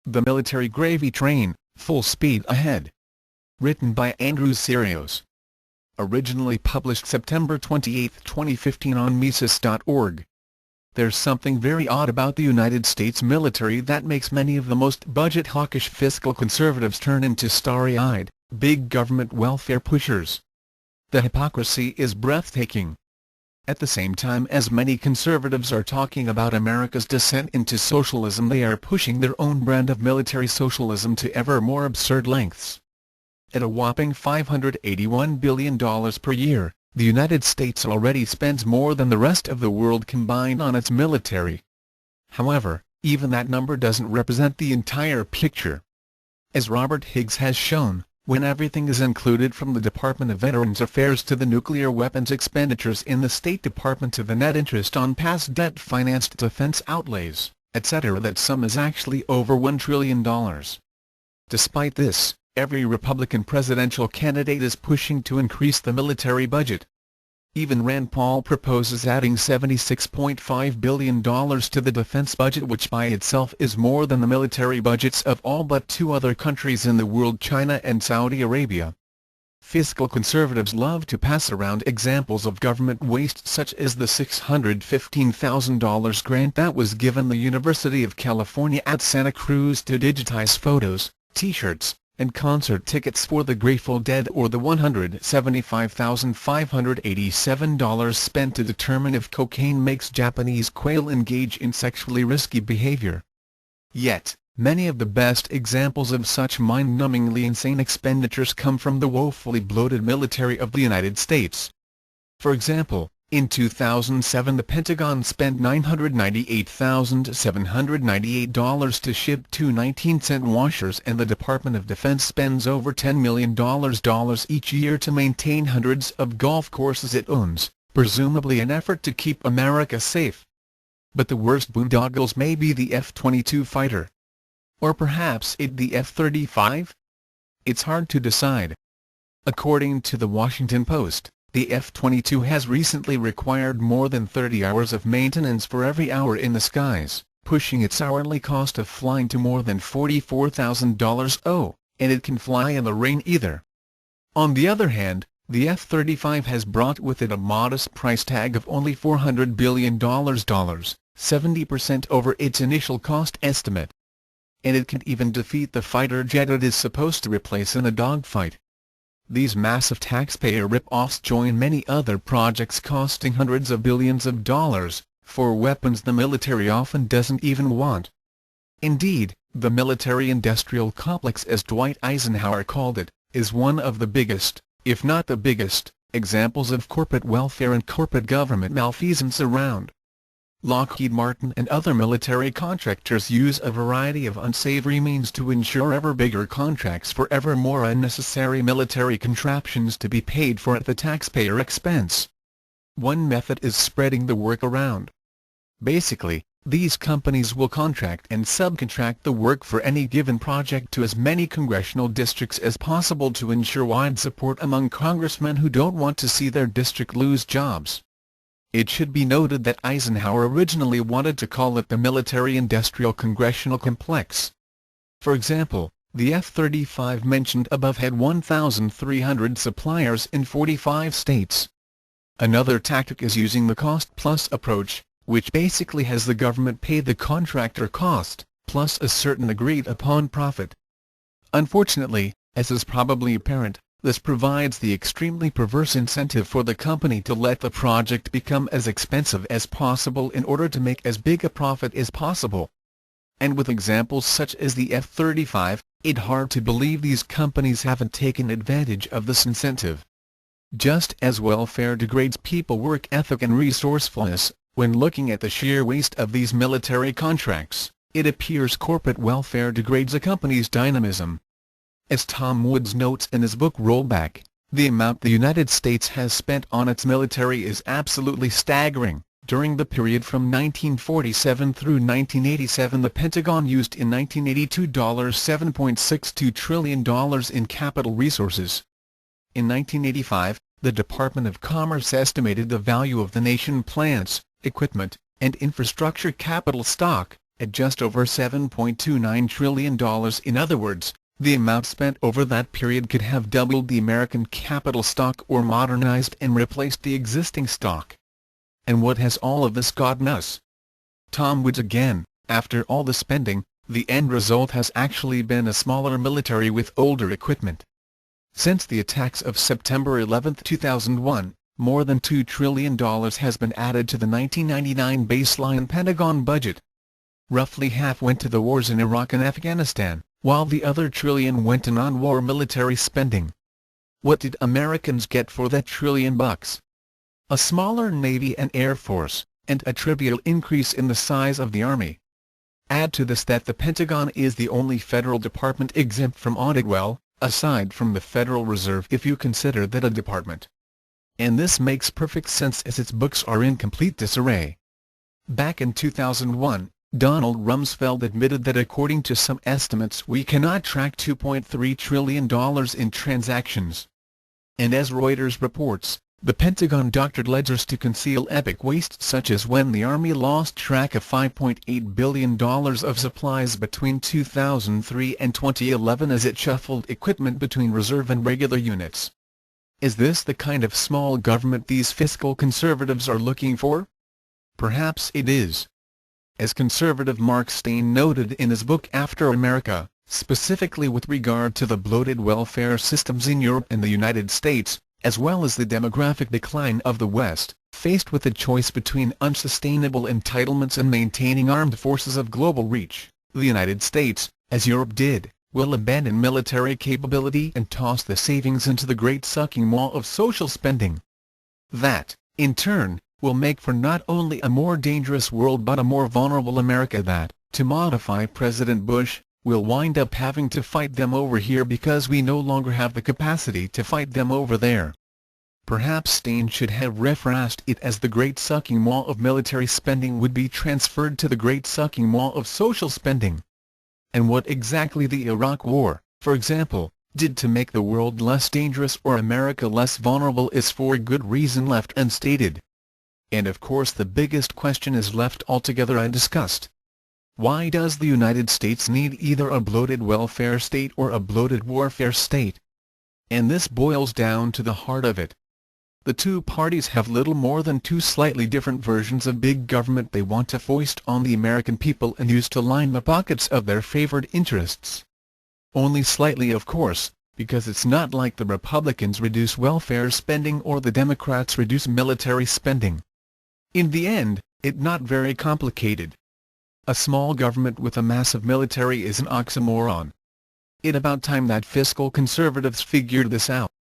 The Military Gravy Train, Full Speed Ahead. Written by Andrew Syrios. Originally published September 28, 2015 on Mises.org. There's something very odd about the United States military that makes many of the most budget-hawkish fiscal conservatives turn into starry-eyed, big government welfare pushers. The hypocrisy is breathtaking. At the same time as many conservatives are talking about America's descent into socialism, they are pushing their own brand of military socialism to ever more absurd lengths. At a whopping $581 billion per year, the United States already spends more than the rest of the world combined on its military. However, even that number doesn't represent the entire picture. As Robert Higgs has shown, when everything is included from the Department of Veterans Affairs to the nuclear weapons expenditures in the State Department to the net interest on past debt-financed defense outlays, etc., that sum is actually over $1 trillion. Despite this, every Republican presidential candidate is pushing to increase the military budget. Even Rand Paul proposes adding $76.5 billion to the defense budget, which by itself is more than the military budgets of all but two other countries in the world, China and Saudi Arabia. Fiscal conservatives love to pass around examples of government waste, such as the $615,000 grant that was given the University of California at Santa Cruz to digitize photos, T-shirts, and concert tickets for the Grateful Dead, or the $175,587 spent to determine if cocaine makes Japanese quail engage in sexually risky behavior. Yet, many of the best examples of such mind-numbingly insane expenditures come from the woefully bloated military of the United States. For example, in 2007 the Pentagon spent $998,798 to ship two 19-cent washers, and the Department of Defense spends over $10 million each year to maintain hundreds of golf courses it owns, presumably an effort to keep America safe. But the worst boondoggles may be the F-22 fighter. Or perhaps the F-35? It's hard to decide. According to the Washington Post, the F-22 has recently required more than 30 hours of maintenance for every hour in the skies, pushing its hourly cost of flying to more than $44,000. Oh, and it can fly in the rain either. On the other hand, the F-35 has brought with it a modest price tag of only $400 billion, 70% over its initial cost estimate. And it can even defeat the fighter jet it is supposed to replace in a dogfight. These massive taxpayer rip-offs join many other projects costing hundreds of billions of dollars, for weapons the military often doesn't even want. Indeed, the military-industrial complex, as Dwight Eisenhower called it, is one of the biggest, if not the biggest, examples of corporate welfare and corporate government malfeasance around. Lockheed Martin and other military contractors use a variety of unsavory means to ensure ever bigger contracts for ever more unnecessary military contraptions to be paid for at the taxpayer expense. One method is spreading the work around. Basically, these companies will contract and subcontract the work for any given project to as many congressional districts as possible to ensure wide support among congressmen who don't want to see their district lose jobs. It should be noted that Eisenhower originally wanted to call it the Military-Industrial Congressional Complex. For example, the F-35 mentioned above had 1,300 suppliers in 45 states. Another tactic is using the cost-plus approach, which basically has the government pay the contractor cost, plus a certain agreed-upon profit. Unfortunately, as is probably apparent, this provides the extremely perverse incentive for the company to let the project become as expensive as possible in order to make as big a profit as possible. And with examples such as the F-35, it's hard to believe these companies haven't taken advantage of this incentive. Just as welfare degrades people's work ethic and resourcefulness, when looking at the sheer waste of these military contracts, it appears corporate welfare degrades a company's dynamism. As Tom Woods notes in his book Rollback, the amount the United States has spent on its military is absolutely staggering. During the period from 1947 through 1987, the Pentagon used in 1982 $7.62 trillion in capital resources. In 1985, the Department of Commerce estimated the value of the nation's plants, equipment, and infrastructure capital stock, at just over $7.29 trillion. In other words, the amount spent over that period could have doubled the American capital stock or modernized and replaced the existing stock. And what has all of this gotten us? Tom Woods again. After all the spending, the end result has actually been a smaller military with older equipment. Since the attacks of September 11, 2001, more than $2 trillion has been added to the 1999 baseline Pentagon budget. Roughly half went to the wars in Iraq and Afghanistan, while the other $1 trillion went to non-war military spending. What did Americans get for that $1 trillion? A smaller Navy and Air Force, and a trivial increase in the size of the Army. Add to this that the Pentagon is the only federal department exempt from audit, well, aside from the Federal Reserve if you consider that a department. And this makes perfect sense as its books are in complete disarray. Back in 2001, Donald Rumsfeld admitted that according to some estimates we cannot track $2.3 trillion in transactions. And as Reuters reports, the Pentagon doctored ledgers to conceal epic waste such as when the Army lost track of $5.8 billion of supplies between 2003 and 2011 as it shuffled equipment between reserve and regular units. Is this the kind of small government these fiscal conservatives are looking for? Perhaps it is. As conservative Mark Steyn noted in his book After America, specifically with regard to the bloated welfare systems in Europe and the United States, as well as the demographic decline of the West, faced with a choice between unsustainable entitlements and maintaining armed forces of global reach, the United States, as Europe did, will abandon military capability and toss the savings into the great sucking maw of social spending. That, in turn, will make for not only a more dangerous world but a more vulnerable America that, to modify President Bush, will wind up having to fight them over here because we no longer have the capacity to fight them over there. Perhaps Steyn should have rephrased it as the great sucking maw of military spending would be transferred to the great sucking maw of social spending. And what exactly the Iraq War, for example, did to make the world less dangerous or America less vulnerable is for good reason left unstated. And of course the biggest question is left altogether undiscussed. Why does the United States need either a bloated welfare state or a bloated warfare state? And this boils down to the heart of it. The two parties have little more than two slightly different versions of big government they want to foist on the American people and use to line the pockets of their favored interests. Only slightly, of course, because it's not like the Republicans reduce welfare spending or the Democrats reduce military spending. In the end, it's not very complicated. A small government with a massive military is an oxymoron. It's about time that fiscal conservatives figured this out.